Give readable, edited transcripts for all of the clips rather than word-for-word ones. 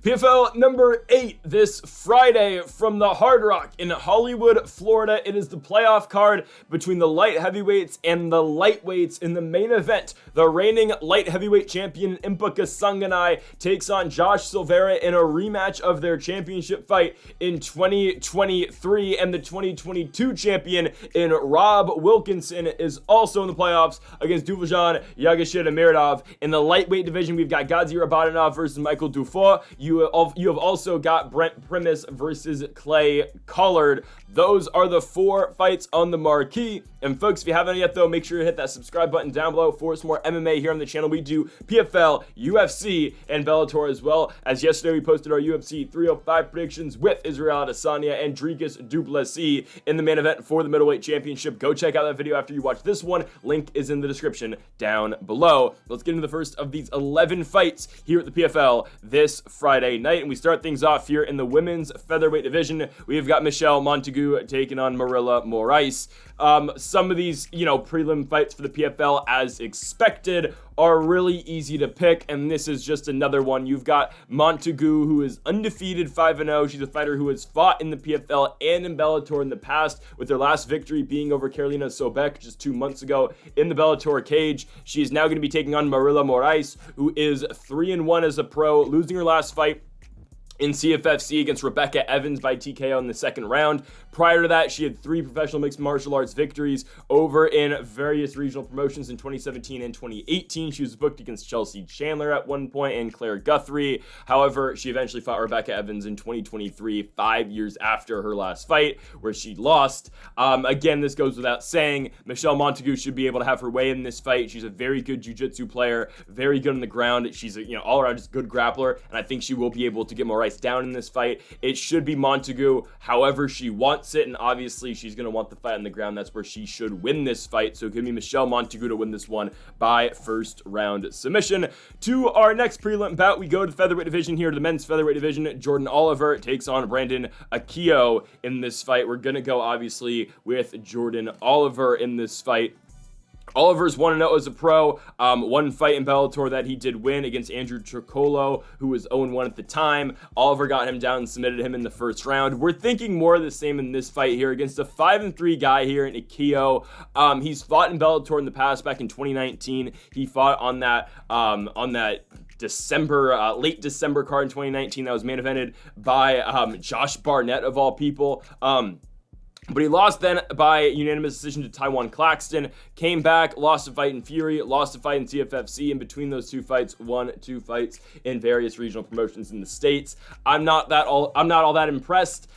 PFL number 8 this Friday from the Hard Rock in Hollywood, Florida. It is the playoff card between the light heavyweights and the lightweights. In the main event, the reigning light heavyweight champion Impa Kasanganay takes on Josh Silveira in a rematch of their championship fight in 2023, and the 2022 champion in Rob Wilkinson is also in the playoffs against Dufort Yagshimuradov. In the lightweight division, we've got Rabadanov versus Michael Dufort. You have also got Primus versus Clay Collard. Those are the 4 fights on the marquee. And folks, if you haven't yet though, make sure to hit that subscribe button down below for some more MMA here on the channel. We do PFL, UFC, and Bellator as well. As yesterday we posted our UFC 305 predictions with Israel Adesanya and Dricus du Plessis in the main event for the middleweight championship. Go check out that video after you watch this one. Link is in the description down below. Let's get into the first of these 11 fights here at the PFL this Friday night. And we start things off here in the women's featherweight division. We've got Michelle Montague taking on Marilla Morais. Some of these, prelim fights for the PFL, as expected, are really easy to pick, and this is just another one. You've got Montague, who is undefeated 5-0. She's a fighter who has fought in the PFL and in Bellator in the past, with their last victory being over Karolina Sobek just 2 months ago in the Bellator cage. She is now going to be taking on Marilla Morais, who is 3-1 as a pro, losing her last fight in CFFC against Rebecca Evans by TKO in the second round. Prior to that, she had 3 professional mixed martial arts victories over in various regional promotions in 2017 and 2018. She was booked against Chelsea Chandler at one point and Claire Guthrie. However, she eventually fought Rebecca Evans in 2023, 5 years after her last fight, where she lost. Again, this goes without saying. Michelle Montague should be able to have her way in this fight. She's a very good jiu-jitsu player, very good on the ground. She's a, all-around just good grappler, and I think she will be able to get Morais down in this fight. It should be Montague however she wants it, and obviously she's going to want the fight on the ground. That's where she should win this fight, so give me Michelle Montague to win this one by first round submission. To our next prelim bout, we go to the featherweight division here, to the men's featherweight division. Jordan Oliver takes on Brandon Akeo in this fight. We're going to go obviously with Jordan Oliver in this fight. Oliver's 1-0 as a pro. One fight in Bellator that he did win against Andrew Tricolo, who was 0-1 at the time. Oliver got him down and submitted him in the first round. We're thinking more of the same in this fight here against a 5-3 guy here in Akeo. He's fought in Bellator in the past. Back in 2019, he fought on that late December card in 2019 that was main evented by Josh Barnett of all people. But he lost then by unanimous decision to Taiwan Claxton, came back, lost a fight in Fury, lost a fight in CFFC. In between those 2 fights, won 2 fights in various regional promotions in the States. I'm not all that impressed.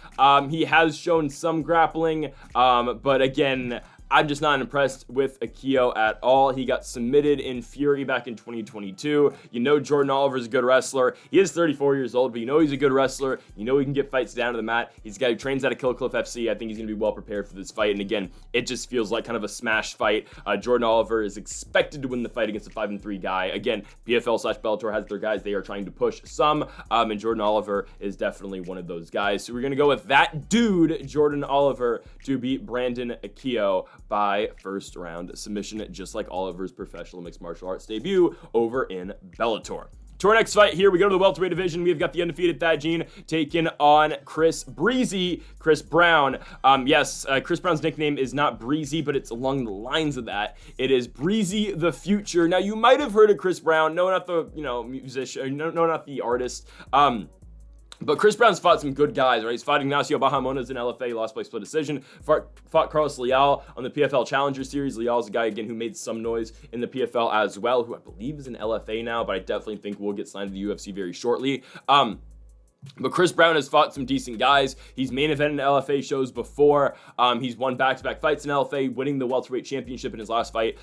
He has shown some grappling, but again, I'm just not impressed with Akeo at all. He got submitted in Fury back in 2022. Jordan Oliver's a good wrestler. He is 34 years old, but he's a good wrestler. He can get fights down to the mat. He's a guy who trains out of Kill Cliff FC. I think he's going to be well prepared for this fight. And again, it just feels like kind of a smash fight. Jordan Oliver is expected to win the fight against a 5-3 guy. Again, PFL/Bellator has their guys they are trying to push some, and Jordan Oliver is definitely one of those guys. So we're going to go with that dude, Jordan Oliver, to beat Brandon Akeo by first round submission, just like Oliver's professional mixed martial arts debut over in Bellator. To our next fight here, we go to the welterweight division. We've got the undefeated Thaddean taking on Chris Brown. Chris Brown's nickname is not Breezy, but it's along the lines of that. It is Breezy the Future. Now, you might have heard of Chris Brown. No, not the musician. No, not the artist. But Chris Brown's fought some good guys, right? He's fought Ignacio Bahamondes in LFA, lost by split decision. Fought Carlos Leal on the PFL Challenger Series. Leal's a guy, again, who made some noise in the PFL as well, who I believe is in LFA now, but I definitely think will get signed to the UFC very shortly. But Chris Brown has fought some decent guys. He's main evented in LFA shows before. He's won back-to-back fights in LFA, winning the welterweight championship in his last fight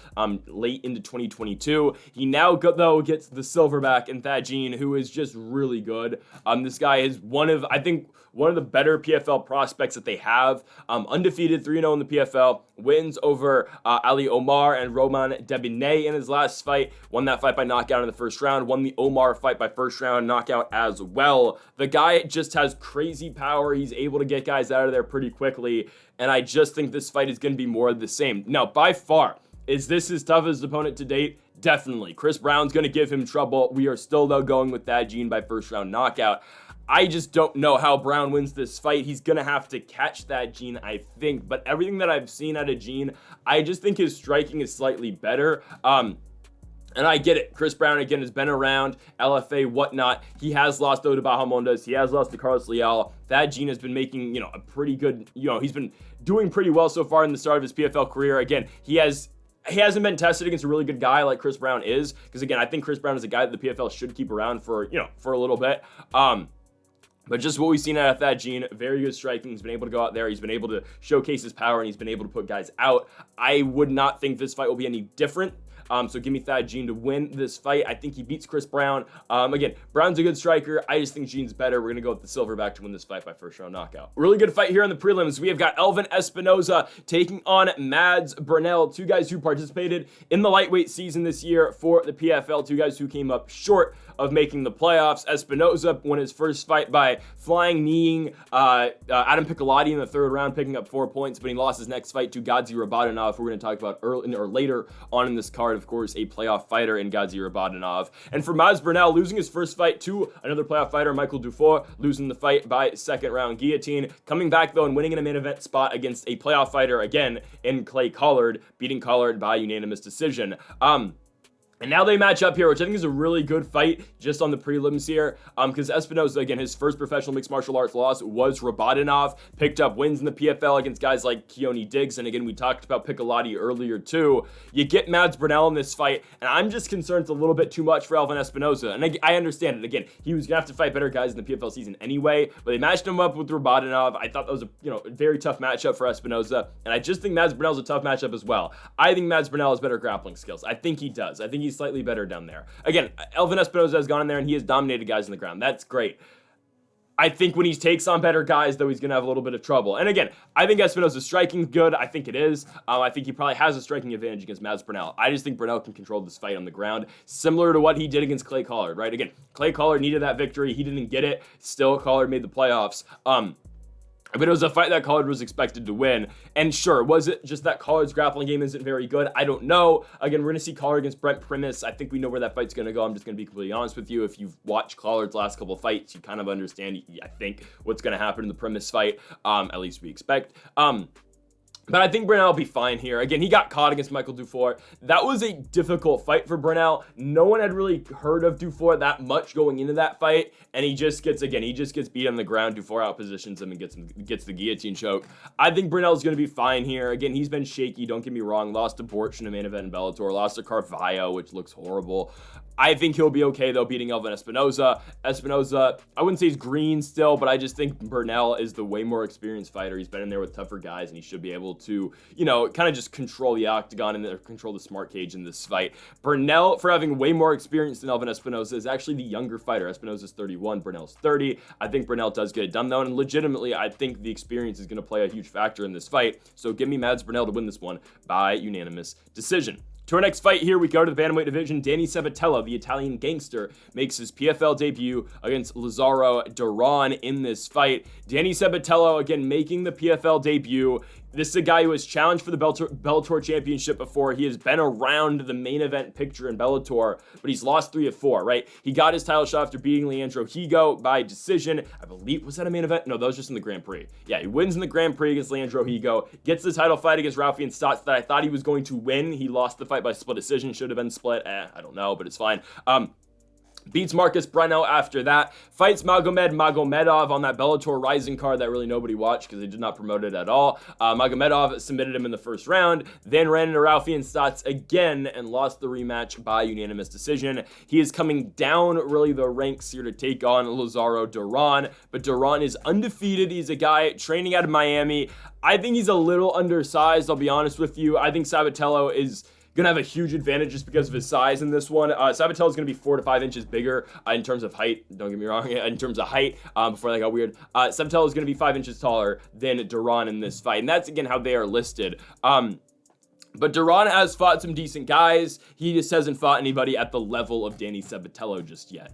late into 2022. He now, though, gets the silverback in Thaddean, who is just really good. This guy is one of the better PFL prospects that they have. Undefeated 3-0 in the PFL. Wins over Ali Omar and Roman Debinet in his last fight. Won that fight by knockout in the first round. Won the Omar fight by first round knockout as well. The guy just has crazy power. He's able to get guys out of there pretty quickly. And I just think this fight is going to be more of the same. Now, by far, Is this his toughest opponent to date? Definitely. Chris Brown's going to give him trouble. We are still, though, going with Thad Gene by first round knockout. I just don't know how Brown wins this fight. He's going to have to catch that Gene, I think. But everything that I've seen out of Gene, I just think his striking is slightly better. And I get it. Chris Brown, again, has been around, LFA, whatnot. He has lost, though, to Bahamondes. He has lost to Carlos Leal. Thad Gene has been making, a pretty good, he's been doing pretty well so far in the start of his PFL career. Again, he hasn't been tested against a really good guy like Chris Brown is. Because, again, I think Chris Brown is a guy that the PFL should keep around for, for a little bit. But just what we've seen out of Thad Gene, very good striking. He's been able to go out there. He's been able to showcase his power, and he's been able to put guys out. I would not think this fight will be any different. So give me Thad Gene to win this fight. I think he beats Chris Brown. Again, Brown's a good striker. I just think Gene's better. We're going to go with the Silverback to win this fight by first round knockout. Really good fight here on the prelims. We have got Elvin Espinoza taking on Mads Burnell, two guys who participated in the lightweight season this year for the PFL, two guys who came up short of making the playoffs. Espinoza won his first fight by flying kneeing Adam Piccolotti in the third round, picking up 4 points, but he lost his next fight to Gadzi Rabadanov, who we're going to talk about early or later on in this card. Of course, a playoff fighter in Gadzi Rabadanov. And for Mads Burnell, losing his first fight to another playoff fighter, Michael Dufort, losing the fight by second round guillotine. Coming back, though, and winning in a main event spot against a playoff fighter again in Clay Collard, beating Collard by unanimous decision. And now they match up here, which I think is a really good fight just on the prelims here. Because Espinoza, again, his first professional mixed martial arts loss was Rabadanov. Picked up wins in the PFL against guys like Keone Diggs. And again, we talked about Piccolotti earlier too. You get Mads Burnell in this fight, and I'm just concerned it's a little bit too much for Elvin Espinoza. And I understand it. Again, he was going to have to fight better guys in the PFL season anyway. But they matched him up with Rabadanov. I thought that was a very tough matchup for Espinoza. And I just think Mads Burnell's a tough matchup as well. I think Mads Burnell has better grappling skills. I think he does. I think he's slightly better down there. Again, Elvin Espinoza has gone in there and he has dominated guys on the ground. That's great. I think when he takes on better guys, though, he's going to have a little bit of trouble. And again, I think Espinoza's striking good. I think it is. I think he probably has a striking advantage against Mads Burnell. I just think Burnell can control this fight on the ground, similar to what he did against Clay Collard, right? Again, Clay Collard needed that victory. He didn't get it. Still, Collard made the playoffs. But it was a fight that Collard was expected to win. And sure, was it just that Collard's grappling game isn't very good? I don't know. Again, we're going to see Collard against Brent Primus. I think we know where that fight's going to go. I'm just going to be completely honest with you. If you've watched Collard's last couple of fights, you kind of understand, I think, what's going to happen in the Primus fight. At least we expect. But I think Burnell will be fine here. Again, he got caught against Michael Dufort. That was a difficult fight for Burnell. No one had really heard of Dufort that much going into that fight. And he just gets beat on the ground. Dufort outpositions him and gets the guillotine choke. I think Burnell's going to be fine here. Again, he's been shaky. Don't get me wrong. Lost to Borch in a main event in Bellator. Lost to Carvalho, which looks horrible. I think he'll be okay, though, beating Elvin Espinoza. Espinoza, I wouldn't say he's green still, but I just think Burnell is the way more experienced fighter. He's been in there with tougher guys, and he should be able to, kind of just control the octagon and control the smart cage in this fight. Burnell, for having way more experience than Elvin Espinoza, is actually the younger fighter. Espinoza's 31, Burnell's 30. I think Burnell does get it done, though, and legitimately, I think the experience is going to play a huge factor in this fight. So give me Mads Burnell to win this one by unanimous decision. To our next fight here, we go to the bantamweight division. Danny Sabatello, the Italian gangster, makes his PFL debut against Lazaro Dayron in this fight. Danny Sabatello, again, making the PFL debut. This is a guy who has challenged for the Bellator championship before. He has been around the main event picture in Bellator, but he's lost 3 of 4, right? He got his title shot after beating Leandro Higo by decision. I believe, was that a main event? No, that was just in the Grand Prix. Yeah, he wins in the Grand Prix against Leandro Higo, gets the title fight against Raufeon Stotts that I thought he was going to win. He lost the fight by split decision. Should have been split. I don't know, but it's fine. Beats Marcus Brenno after that. Fights Magomed Magomedov on that Bellator Rising card that really nobody watched because they did not promote it at all. Magomedov submitted him in the first round, then ran into Raufeon Stotts again and lost the rematch by unanimous decision. He is coming down really the ranks here to take on Lazaro Dayron, but Dayron is undefeated. He's a guy training out of Miami. I think he's a little undersized, I'll be honest with you. I think Sabatello is going to have a huge advantage just because of his size in this one. Sabatello is going to be 4 to 5 inches bigger in terms of height. Don't get me wrong, in terms of height, before that got weird. Sabatello is going to be 5 inches taller than Dayron in this fight, and that's, again, how they are listed. But Dayron has fought some decent guys. He just hasn't fought anybody at the level of Danny Sabatello just yet.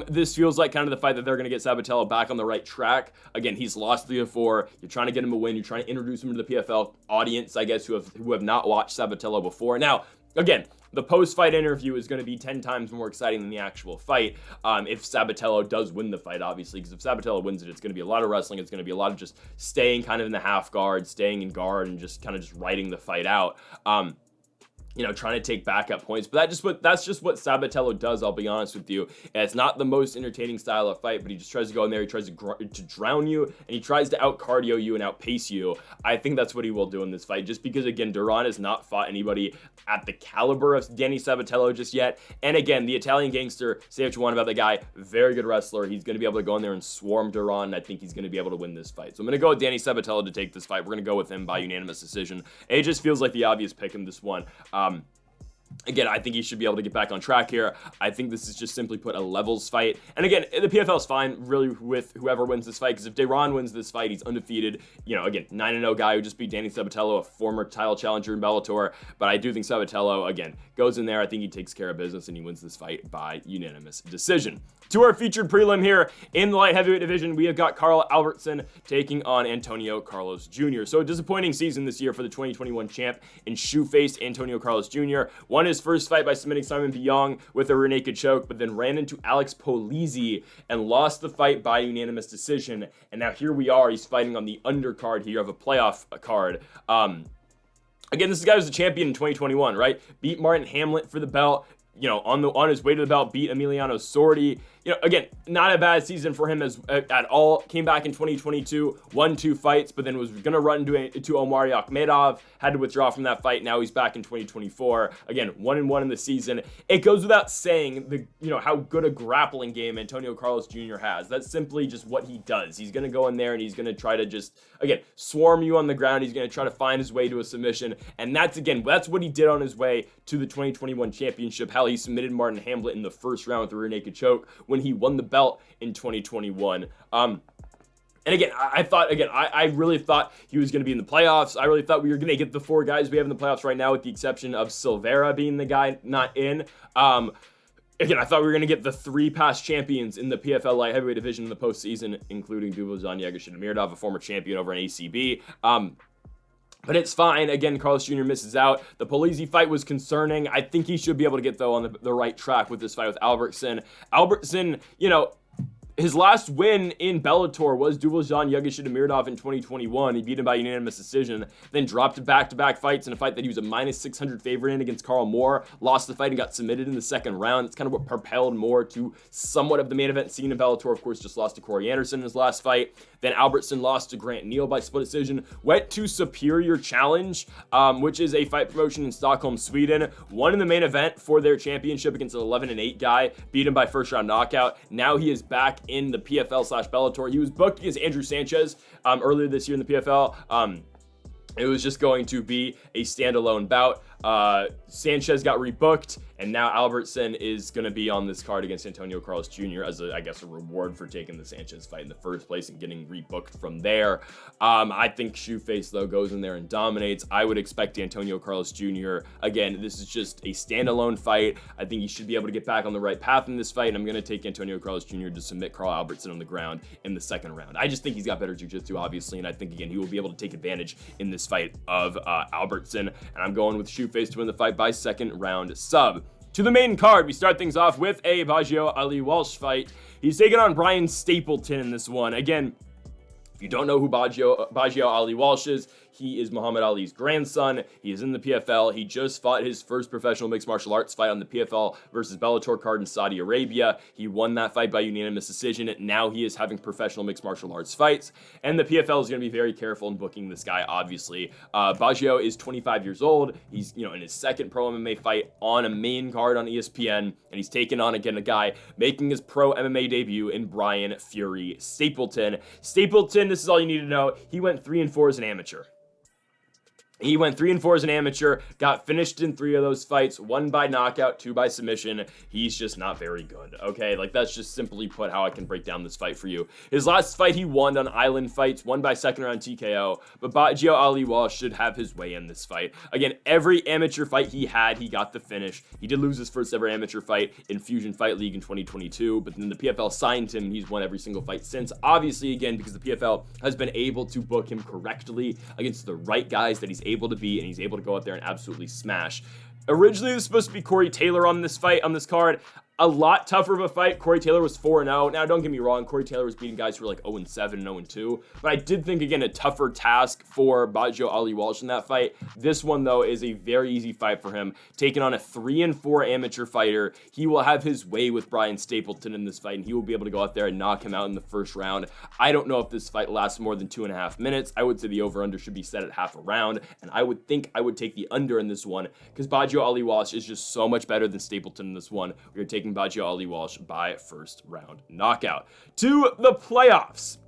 This feels like kind of the fight that they're going to get Sabatello back on the right track. Again, he's lost 3-4. You're trying to get him a win. You're trying to introduce him to the PFL audience, I guess, who have not watched Sabatello before. Now, again, the post-fight interview is going to be 10 times more exciting than the actual fight if Sabatello does win the fight, obviously, because if Sabatello wins it, it's going to be a lot of wrestling. It's going to be a lot of just staying kind of in the half guard, staying in guard, and just kind of just writing the fight out. Trying to take backup points. But that's just what Sabatello does, I'll be honest with you. And it's not the most entertaining style of fight, but he just tries to go in there, he tries to drown you, and he tries to out-cardio you and outpace you. I think that's what he will do in this fight, just because, again, Dayron has not fought anybody at the caliber of Danny Sabatello just yet. And again, the Italian gangster, say what you want about the guy, very good wrestler. He's going to be able to go in there and swarm Dayron, and I think he's going to be able to win this fight. So I'm going to go with Danny Sabatello to take this fight. We're going to go with him by unanimous decision. It just feels like the obvious pick in this one. Again, I think he should be able to get back on track here. I think this is just simply put a levels fight. And again, the PFL is fine, really, with whoever wins this fight, because if Dayron wins this fight, he's undefeated. Again, 9-0 guy who just beat Danny Sabatello, a former title challenger in Bellator. But I do think Sabatello, again, goes in there. I think he takes care of business, and he wins this fight by unanimous decision. To our featured prelim here in the light heavyweight division, we have got Carl Albrektsson taking on Antonio Carlos Jr. So a disappointing season this year for the 2021 champ and shoe-faced Antonio Carlos Jr. Won his first fight by submitting Simon Biong with a rear naked choke, but then ran into Alex Polizzi and lost the fight by unanimous decision. And now here we are, he's fighting on the undercard here of a playoff card. Again, this guy was the champion in 2021, right? Beat Martin Hamlet for the belt. On his way to the belt, beat Emiliano Sordi. Again, not a bad season for him at all. Came back in 2022, won 2 fights, but then was going to run into Omari Akhmedov, had to withdraw from that fight. Now he's back in 2024. Again, 1-1 in the season. It goes without saying how good a grappling game Antonio Carlos Jr. has. That's simply just what he does. He's going to go in there and he's going to try to just, again, swarm you on the ground. He's going to try to find his way to a submission. And that's what he did on his way to the 2021 championship. Hell, he submitted Martin Hamlet in the first round with a rear naked choke when he won the belt in 2021. And again, I really thought he was going to be in the playoffs. I really thought we were going to get the 4 guys we have in the playoffs right now, with the exception of Silveira being the guy not in. Again, I thought we were going to get the 3 past champions in the PFL light heavyweight division in the postseason, including Dufort, Yagshimuradov, a former champion over in ACB. But it's fine. Again, Carlos Jr. misses out. The Polizzi fight was concerning. I think he should be able to get, though, on the right track with this fight with Albrektsson. Albrektsson, his last win in Bellator was Duvozhan Yagshimuradov in 2021. He beat him by unanimous decision, then dropped back-to-back fights in a fight that he was a -600 favorite in against Carl Moore, lost the fight and got submitted in the second round. That's kind of what propelled Moore to somewhat of the main event scene in Bellator. Of course, just lost to Corey Anderson in his last fight. Then Albrektsson lost to Grant Neal by split decision, went to Superior Challenge, which is a fight promotion in Stockholm, Sweden, won in the main event for their championship against an 11-8 guy, beat him by first round knockout. Now he is back in the PFL/Bellator. He was booked against Andrew Sanchez earlier this year in the PFL. It was just going to be a standalone bout. Sanchez got rebooked, and now Albrektsson is going to be on this card against Antonio Carlos Jr. as a reward for taking the Sanchez fight in the first place and getting rebooked from there. I think Shoeface, though, goes in there and dominates. I would expect Antonio Carlos Jr. Again, this is just a standalone fight. I think he should be able to get back on the right path in this fight, and I'm going to take Antonio Carlos Jr. to submit Carl Albrektsson on the ground in the second round. I just think he's got better jiu-jitsu, obviously, and I think, again, he will be able to take advantage in this fight of Albrektsson, and I'm going with Shoeface to win the fight by second round sub. To the main card, we start things off with a Baggio Ali Walsh fight. He's taking on Brian Stapleton in this one. Again, if you don't know who Baggio Ali Walsh is, he is Muhammad Ali's grandson. He is in the PFL. He just fought his first professional mixed martial arts fight on the PFL versus Bellator card in Saudi Arabia. He won that fight by unanimous decision. Now he is having professional mixed martial arts fights. And the PFL is going to be very careful in booking this guy, obviously. Baggio is 25 years old. He's, in his second pro MMA fight on a main card on ESPN. And he's taken on, again, a guy making his pro MMA debut in Brian Fury Stapleton. Stapleton, this is all you need to know. He went 3-4 as an amateur. He went 3-4 as an amateur, got finished in 3 of those fights, 1 by knockout, 2 by submission. He's just not very good, okay? Like, that's just simply put how I can break down this fight for you. His last fight he won on Island Fights, won by second round TKO, but Bajio Ali Walsh should have his way in this fight. Again, every amateur fight he had, he got the finish. He did lose his first ever amateur fight in Fusion Fight League in 2022, but then the PFL signed him, and he's won every single fight since. Obviously, again, because the PFL has been able to book him correctly against the right guys that he's able to be, and he's able to go out there and absolutely smash. Originally, it was supposed to be Corey Taylor on this fight, on this card. A lot tougher of a fight. Corey Taylor was 4-0. Now, don't get me wrong. Corey Taylor was beating guys who were like 0-7 and 0-2. But I did think, again, a tougher task for Bajio Ali Walsh in that fight. This one, though, is a very easy fight for him. Taking on a 3-4 amateur fighter. He will have his way with Brian Stapleton in this fight, and he will be able to go out there and knock him out in the first round. I don't know if this fight lasts more than 2.5 minutes. I would say the over-under should be set at half a round, and I would think I would take the under in this one, because Bajio Ali Walsh is just so much better than Stapleton in this one. We are taking Bajio Ali Walsh by first round knockout. To the playoffs.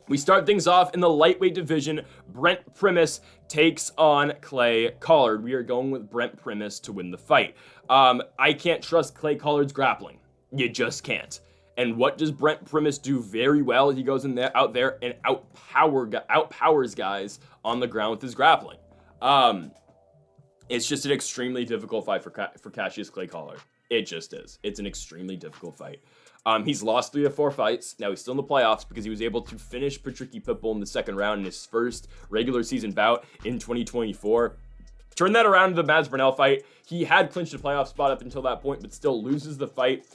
We start things off in the lightweight division. Brent Primus takes on Clay Collard. We are going with Brent Primus to win the fight. I can't trust Clay Collard's grappling. You just can't. And what does Brent Primus do very well? He goes in there, out there and outpowers guys on the ground with his grappling. It's just an extremely difficult fight for Cassius Clay Collard. It just is. It's an extremely difficult fight. He's lost 3 of 4 fights. Now he's still in the playoffs because he was able to finish Patricky Pitbull in the second round in his first regular season bout in 2024. Turn that around to the Mads Burnell fight. He had clinched a playoff spot up until that point, but still loses the fight.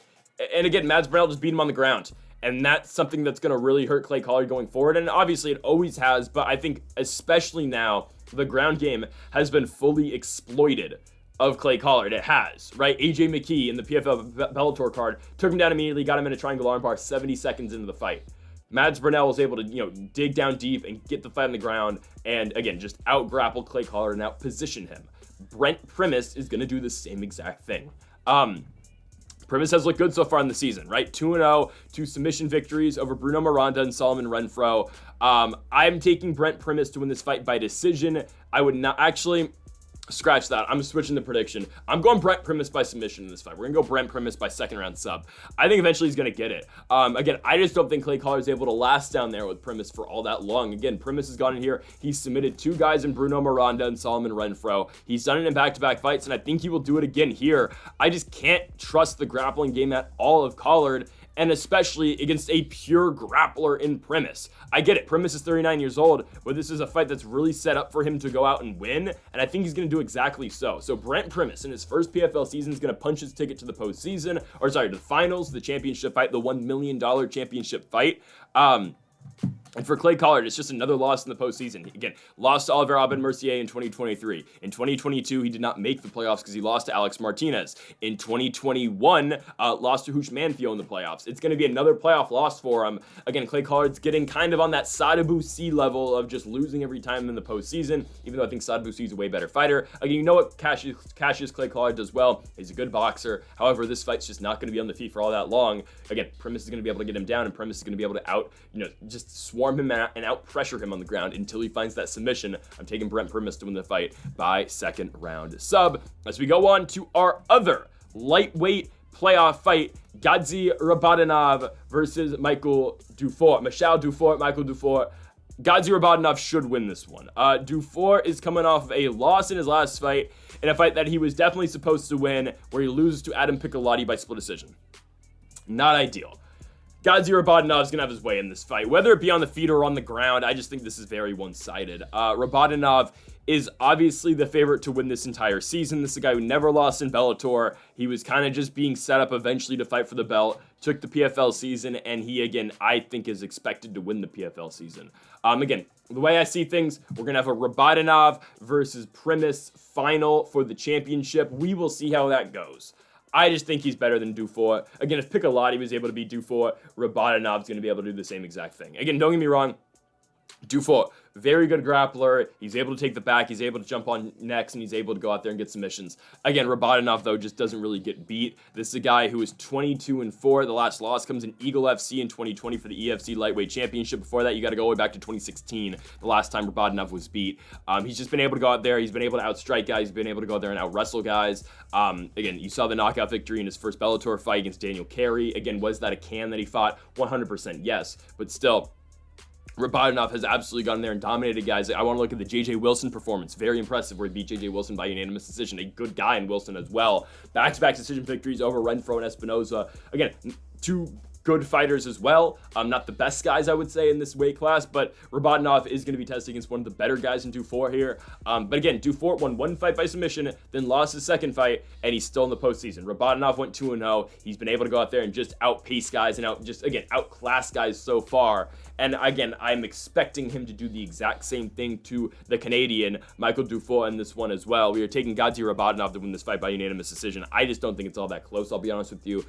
And again, Mads Burnell just beat him on the ground. And that's something that's going to really hurt Clay Collard going forward. And obviously it always has, but I think especially now, the ground game has been fully exploited of Clay Collard. It has, right? AJ McKee in the PFL Bellator card took him down immediately, got him in a triangle armbar 70 seconds into the fight. Mads Burnell was able to, dig down deep and get the fight on the ground and, again, just out-grapple Clay Collard and out-position him. Brent Primus is going to do the same exact thing. Primus has looked good so far in the season, right? 2-0, 2 submission victories over Bruno Miranda and Solomon Renfro. I'm taking Brent Primus to win this fight by decision. I would not actually... Scratch that. I'm switching the prediction. I'm going Brent Primus by submission in this fight. We're going to go Brent Primus by second round sub. I think eventually he's going to get it. Again, I just don't think Clay Collard is able to last down there with Primus for all that long. Again, Primus has gone in here. He's submitted 2 guys in Bruno Miranda and Solomon Renfro. He's done it in back-to-back fights, and I think he will do it again here. I just can't trust the grappling game at all of Collard, and especially against a pure grappler in Primus. I get it, Primus is 39 years old, but this is a fight that's really set up for him to go out and win, and I think he's going to do exactly so. So Brent Primus, in his first PFL season, is going to punch his ticket to the postseason, to the finals, the championship fight, the $1 million championship fight. And for Clay Collard, it's just another loss in the postseason. Again, lost to Oliver Aben-Mercier in 2023. In 2022, he did not make the playoffs because he lost to Alex Martinez. In 2021, lost to Hoosh Manfio in the playoffs. It's going to be another playoff loss for him. Again, Clay Collard's getting kind of on that Sadibou C level of just losing every time in the postseason, even though I think Sadibou C is a way better fighter. Again, you know what Cassius Clay Collard does well? He's a good boxer. However, this fight's just not going to be on the feet for all that long. Again, Primus is going to be able to get him down, and Primus is going to be able to just swarm him out and out pressure him on the ground until he finds that submission. I'm taking Brent Primus to win the fight by second round sub. As we go on to our other lightweight playoff fight, Gadzi Rabadanov versus Michael Dufort. Michel Dufort, Michael Dufort. Gadzi Rabadanov should win this one. Dufort is coming off of a loss in his last fight, in a fight that he was definitely supposed to win, where he loses to Adam Piccolotti by split decision. Not ideal. Gadzi Rabadanov is going to have his way in this fight, whether it be on the feet or on the ground. I just think this is very one-sided. Rabadanov is obviously the favorite to win this entire season. This is a guy who never lost in Bellator. He was kind of just being set up eventually to fight for the belt, took the PFL season, and he, again, I think is expected to win the PFL season. Again, the way I see things, we're going to have a Rabadanov versus Primus final for the championship. We will see how that goes. I just think he's better than Dufort. Again, if Piccolotti was able to beat Dufort, Rabadanov's going to be able to do the same exact thing. Again, don't get me wrong. Dufort, very good grappler. He's able to take the back. He's able to jump on necks, and he's able to go out there and get submissions. Again, Rabadanov, though, just doesn't really get beat. This is a guy who is 22-4. The last loss comes in Eagle FC in 2020 for the EFC Lightweight Championship. Before that, you got to go all the way back to 2016, the last time Rabadanov was beat. He's just been able to go out there. He's been able to outstrike guys. He's been able to go out there and out-wrestle guys. Again, you saw the knockout victory in his first Bellator fight against Daniel Carey. Again, was that a can that he fought? 100% yes, but still, Rabadanov has absolutely gone in there and dominated guys. I want to look at the J.J. Wilson performance. Very impressive, where he beat J.J. Wilson by unanimous decision. A good guy in Wilson as well. Back-to-back decision victories over Renfro and Espinoza. Again, two good fighters as well. Not the best guys, I would say, in this weight class, but Rabadanov is going to be testing against one of the better guys in Dufort here. But again, Dufort won one fight by submission, then lost his second fight, and he's still in the postseason. Rabadanov went 2-0. He's been able to go out there and just outpace guys and outclass guys so far. And again, I'm expecting him to do the exact same thing to the Canadian, Michael Dufort, in this one as well. We are taking Gadzhi Rabadanov to win this fight by unanimous decision. I just don't think it's all that close, I'll be honest with you.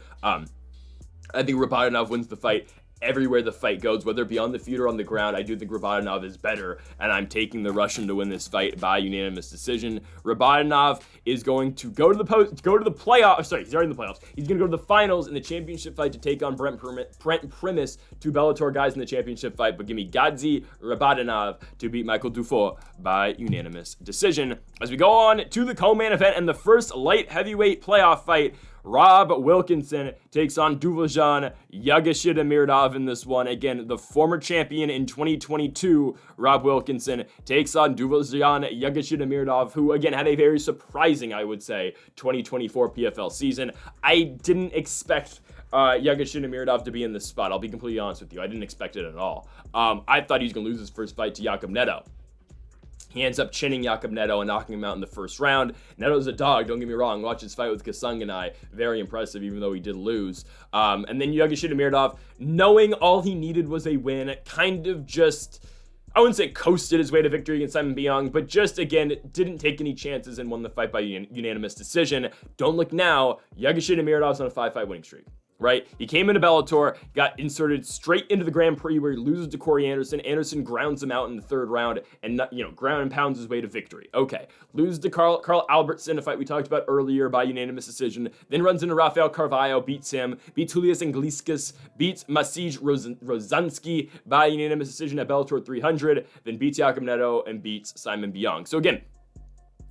I think Rabadanov wins the fight everywhere the fight goes, whether it be on the feet or on the ground. I do think Rabadanov is better, and I'm taking the Russian to win this fight by unanimous decision. Rabadanov is going to go to the playoff. Sorry, he's already in the playoffs. He's going to go to the finals in the championship fight to take on Brent Primus, two Bellator guys in the championship fight. But give me Gadzhi Rabadanov to beat Michael Dufort by unanimous decision. As we go on to the co-main event and the first light heavyweight playoff fight, Rob Wilkinson takes on Duvort Yagshimuradov in this one. Again, the former champion in 2022, Rob Wilkinson, takes on Duvort Yagshimuradov, who, again, had a very surprising, I would say, 2024 PFL season. I didn't expect Yagshimuradov to be in this spot. I'll be completely honest with you. I didn't expect it at all. I thought he was going to lose his first fight to Jakub Neto. He ends up chinning Jakub Neto and knocking him out in the first round. Neto's a dog, don't get me wrong. Watch his fight with Kasanganay. Very impressive, even though he did lose. And then Yagshimuradov, knowing all he needed was a win, kind of just, I wouldn't say coasted his way to victory against Simon Biong, but just, again, didn't take any chances and won the fight by unanimous decision. Don't look now, Yagshimuradov's on a 5-fight winning streak. Right? He came into Bellator, got inserted straight into the Grand Prix where he loses to Corey Anderson. Anderson grounds him out in the third round and, ground and pounds his way to victory. Okay. Loses to Carl Albrektsson, a fight we talked about earlier, by unanimous decision. Then runs into Rafael Carvalho, beats him, beats Julius Angliskas, beats Masij Rozanski by unanimous decision at Bellator 300, then beats Jakub Neto and beats Simon Biong. So again,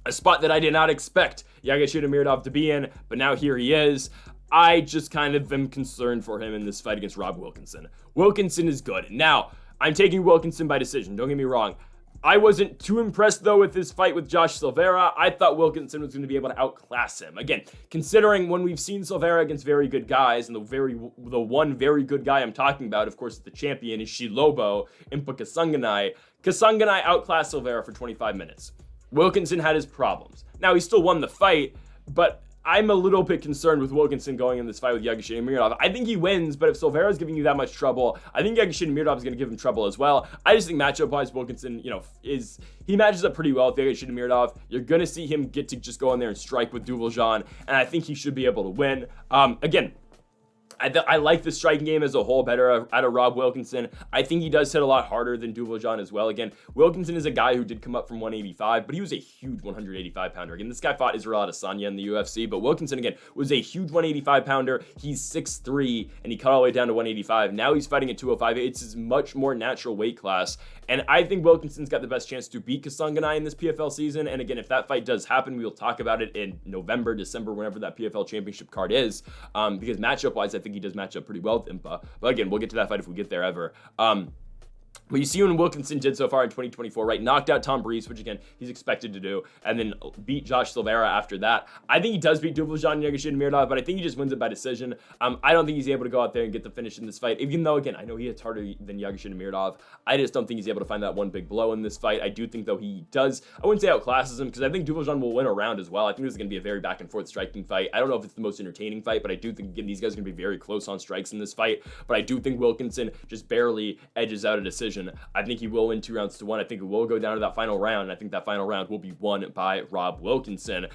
a spot that I did not expect Yagshimuradov to be in, but now here he is. I just kind of am concerned for him in this fight against Rob Wilkinson. Wilkinson is good. Now, I'm taking Wilkinson by decision. Don't get me wrong. I wasn't too impressed, though, with his fight with Josh Silveira. I thought Wilkinson was going to be able to outclass him. Again, considering when we've seen Silveira against very good guys, and the one very good guy I'm talking about, of course, the champion is Shilobo Impa Kasanganay. Kasanganay outclassed Silveira for 25 minutes. Wilkinson had his problems. Now, he still won the fight, but I'm a little bit concerned with Wilkinson going in this fight with Yagshimuradov. I think he wins, but if Silveira's giving you that much trouble, I think Yagshimuradov is going to give him trouble as well. I just think matchup-wise, Wilkinson, he matches up pretty well with Yagshimuradov. You're going to see him get to just go in there and strike with Duvort, and I think he should be able to win. Again, I like the striking game as a whole better out of Rob Wilkinson. I think he does hit a lot harder than Duvort as well. Again, Wilkinson is a guy who did come up from 185, but he was a huge 185-pounder. Again, this guy fought Israel Adesanya in the UFC, but Wilkinson, again, was a huge 185-pounder. He's 6'3", and he cut all the way down to 185. Now he's fighting at 205. It's his much more natural weight class, and I think Wilkinson's got the best chance to beat Kasanganay in this PFL season. And again, if that fight does happen, we will talk about it in November, December, whenever that PFL championship card is, because matchup-wise, I think he does match up pretty well with Impa. But again, we'll get to that fight if we get there ever. But you see what Wilkinson did so far in 2024, right? Knocked out Tom Breese, which again, he's expected to do, and then beat Josh Silveira after that. I think he does beat Duvort Yagshimuradov, but I think he just wins it by decision. I don't think he's able to go out there and get the finish in this fight, even though, again, I know he hits harder than Yagshimuradov. I just don't think he's able to find that one big blow in this fight. I do think, though, he does, I wouldn't say outclasses him, because I think Duvort will win a round as well. I think this is going to be a very back-and-forth striking fight. I don't know if it's the most entertaining fight, but I do think, again, these guys are going to be very close on strikes in this fight. But I do think Wilkinson just barely edges out a decision. I think he will win 2 rounds to 1. I think it will go down to that final round, and I think that final round will be won by Rob Wilkinson.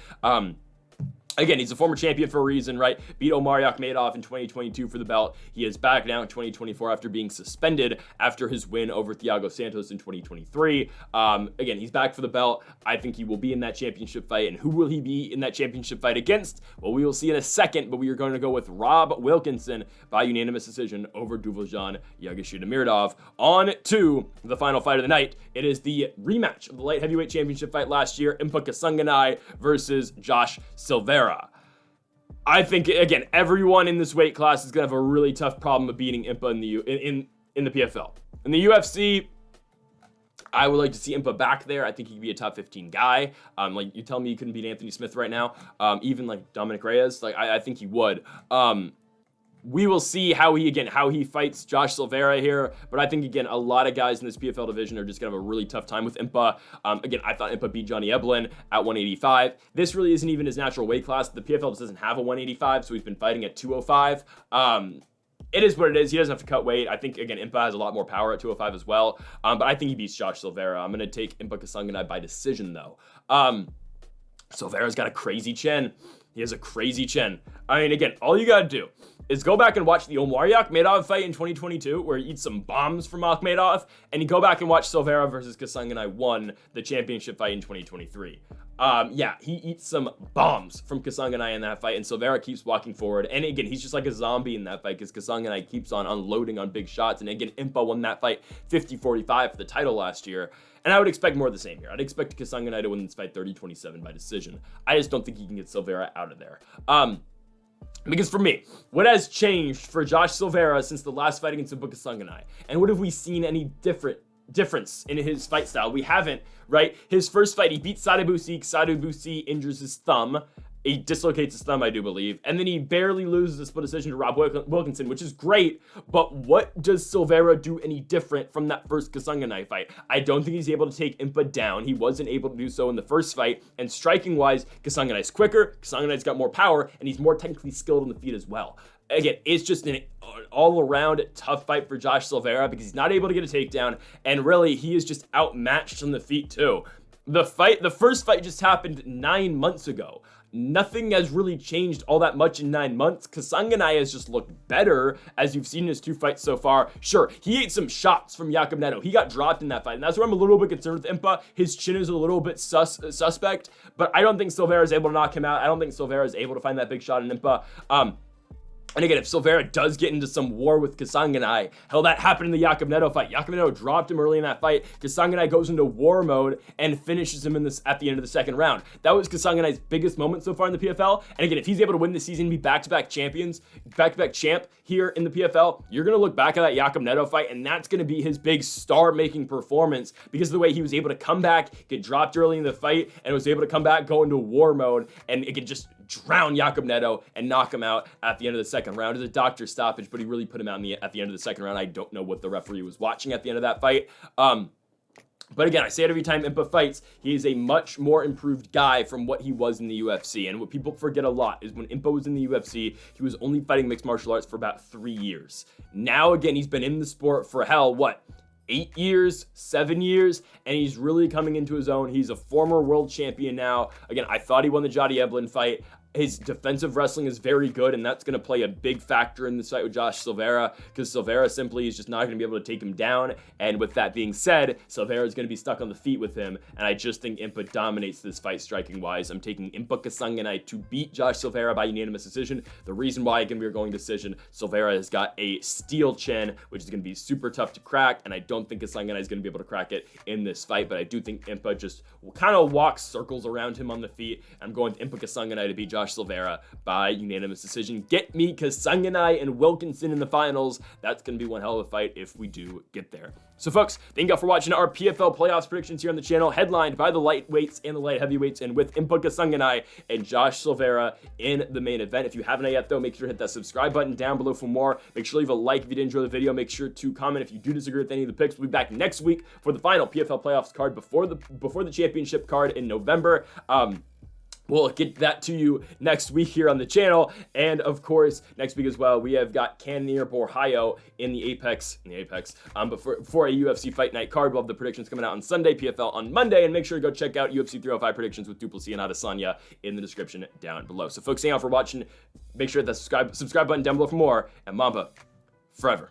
Again, he's a former champion for a reason, right? Beat Omar Yagshimuradov in 2022 for the belt. He is back now in 2024 after being suspended after his win over Thiago Santos in 2023. Again, he's back for the belt. I think he will be in that championship fight. And who will he be in that championship fight against? Well, we will see in a second, but we are going to go with Rob Wilkinson by unanimous decision over Dufort Yagshimuradov. On to the final fight of the night. It is the rematch of the light heavyweight championship fight last year, Kasanganay versus Josh Silveira. I think, again, everyone in this weight class is going to have a really tough problem of beating Impa in the PFL. In the UFC, I would like to see Impa back there. I think he could be a top 15 guy. Like, you tell me you couldn't beat Anthony Smith right now. Even, like, Dominic Reyes. Like, I think he would. We will see how he fights Josh Silveira here. But I think, again, a lot of guys in this PFL division are just going to have a really tough time with Impa. Again, I thought Impa beat Johnny Eblin at 185. This really isn't even his natural weight class. The PFL just doesn't have a 185, so he's been fighting at 205. It is what it is. He doesn't have to cut weight. I think, again, Impa has a lot more power at 205 as well. But I think he beats Josh Silveira. I'm going to take Impa Kasanganay by decision, though. Silveira's got a crazy chin. He has a crazy chin. I mean, again, all you got to do is go back and watch the Omar Yagshimuradov fight in 2022, where he eats some bombs from Yagshimuradov, and you go back and watch Silveira versus Kasanganay won the championship fight in 2023. He eats some bombs from Kasanganay in that fight, and Silveira keeps walking forward. And again, he's just like a zombie in that fight because Kasanganay keeps on unloading on big shots. And again, Impa won that fight 50-45 for the title last year. And I would expect more of the same here. I'd expect Kasanganay to win this fight 30-27 by decision. I just don't think he can get Silveira out of there. Because for me, what has changed for Josh Silveira since the last fight against Impa Kasanganay? And what have we seen any difference in his fight style? We haven't, right? His first fight, he beat Sadabusi. Sadabusi injures his thumb. He dislocates his thumb, I do believe. And then he barely loses a split decision to Rob Wilkinson, which is great. But what does Silveira do any different from that first Kasanganay fight? I don't think he's able to take Impa down. He wasn't able to do so in the first fight. And striking-wise, Kasanganay's quicker, Kasanganay's got more power, and he's more technically skilled on the feet as well. Again, it's just an all-around tough fight for Josh Silveira because he's not able to get a takedown, and really, he is just outmatched on the feet, too. The first fight just happened 9 months ago. Nothing has really changed all that much in 9 months. Kasanganay has just looked better, as you've seen in his 2 fights so far. Sure, he ate some shots from Yagshimuradov. He got dropped in that fight, and that's where I'm a little bit concerned with Impa. His chin is a little bit suspect, but I don't think Silveira is able to knock him out. I don't think Silveira is able to find that big shot in Impa. And again, if Silveira does get into some war with Kasanganay, hell, that happened in the Yagshimuradov fight. Yagshimuradov dropped him early in that fight. Kasanganay goes into war mode and finishes him at the end of the second round. That was Kasanganay's biggest moment so far in the PFL. And again, if he's able to win this season, be back-to-back champ here in the PFL, you're going to look back at that Yagshimuradov fight, and that's going to be his big star-making performance because of the way he was able to come back, get dropped early in the fight, and was able to come back, go into war mode, and it could just drown Yagshimuradov and knock him out at the end of the second round. It was a doctor stoppage, but he really put him out at the end of the second round. I don't know what the referee was watching at the end of that fight. But again, I say it every time Impa fights, he is a much more improved guy from what he was in the UFC. And what people forget a lot is when Impa was in the UFC, he was only fighting mixed martial arts for about 3 years. Now, again, he's been in the sport for 8 years, 7 years, and he's really coming into his own. He's a former world champion now. Again, I thought he won the Johnny Eblin fight. His defensive wrestling is very good, and that's going to play a big factor in this fight with Josh Silveira, because Silveira simply is just not going to be able to take him down. And with that being said, Silveira is going to be stuck on the feet with him, and I just think Impa dominates this fight striking-wise. I'm taking Impa Kasanganay to beat Josh Silveira by unanimous decision. The reason why, again, we are going decision, Silveira has got a steel chin, which is going to be super tough to crack, and I don't think Kasanganay is going to be able to crack it in this fight, but I do think Impa just kind of walks circles around him on the feet. I'm going with Impa Kasanganay to beat Josh Silveira by unanimous decision. Get me Kasanganay and Wilkinson in the finals. That's going to be one hell of a fight if we do get there. So folks, thank you all for watching our PFL playoffs predictions here on the channel, headlined by the lightweights and the light heavyweights, and with Impa Kasanganay and Josh Silveira in the main event. If you haven't yet though, make sure to hit that subscribe button down below for more. Make sure to leave a like if you did enjoy the video. Make sure to comment if you do disagree with any of the picks. We'll be back next week for the final PFL playoffs card before the championship card in November. We'll get that to you next week here on the channel. And of course, next week as well, we have got Kanir Borhayo in the Apex. But for a UFC Fight Night card, we'll have the predictions coming out on Sunday, PFL on Monday. And make sure to go check out UFC 305 predictions with Duplessis and Adesanya in the description down below. So folks, thank you all for watching. Make sure to hit the subscribe button down below for more. And Mamba, forever.